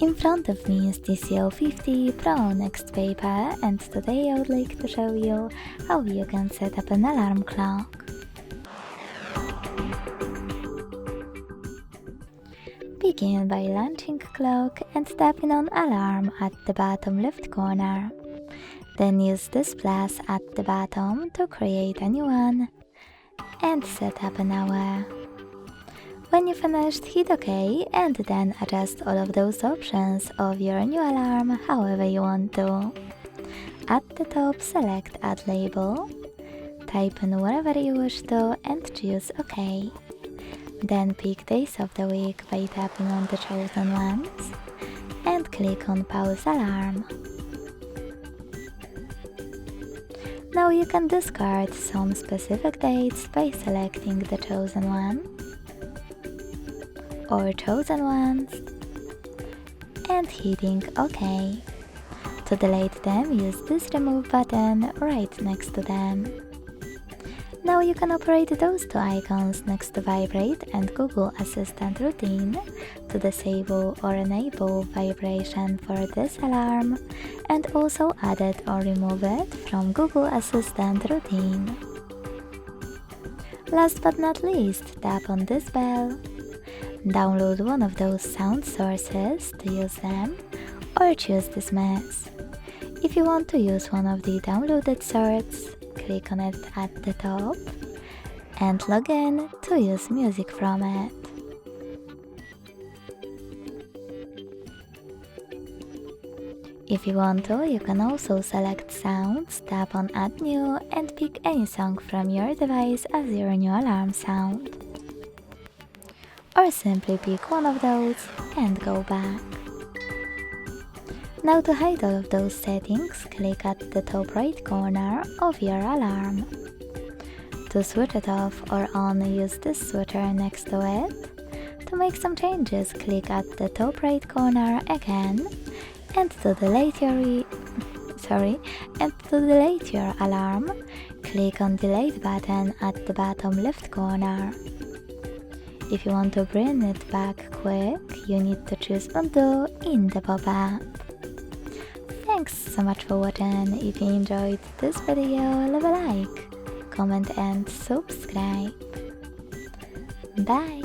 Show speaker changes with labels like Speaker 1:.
Speaker 1: In front of me is TCL 50 Pro NxtPaper, and today I would like to show you how you can set up an alarm clock. Begin by launching clock and tapping on alarm at the bottom left corner. Then use this plus at the bottom to create a new one and set up an hour. When you finished, hit OK and then adjust all of those options of your new alarm however you want to. At the top, select Add Label, type in whatever you wish to and choose OK. Then pick days of the week by tapping on the chosen ones and click on Pause Alarm. Now you can discard some specific dates by selecting the chosen one or chosen ones and hitting OK. To delete them, use this remove button right next to them. Now you can operate those two icons next to Vibrate and Google Assistant Routine to disable or enable vibration for this alarm and also add it or remove it from Google Assistant Routine. Last but not least, tap on this bell. Download one of those sound sources to use them or choose Dismiss. If you want to use one of the downloaded sorts, click on it at the top and log in to use music from it. If you want to, you can also select sounds, tap on Add New and pick any song from your device as your new alarm sound. Or simply pick one of those and go back. Now to hide all of those settings, click at the top right corner of your alarm. To switch it off or on, use this switcher next to it. To make some changes, click at the top right corner again, and to delete your alarm, click on Delete button at the bottom left corner. If you want to bring it back quick, you need to choose Undo in the pop-up. Thanks so much for watching. If you enjoyed this video, leave a like, comment and subscribe. Bye!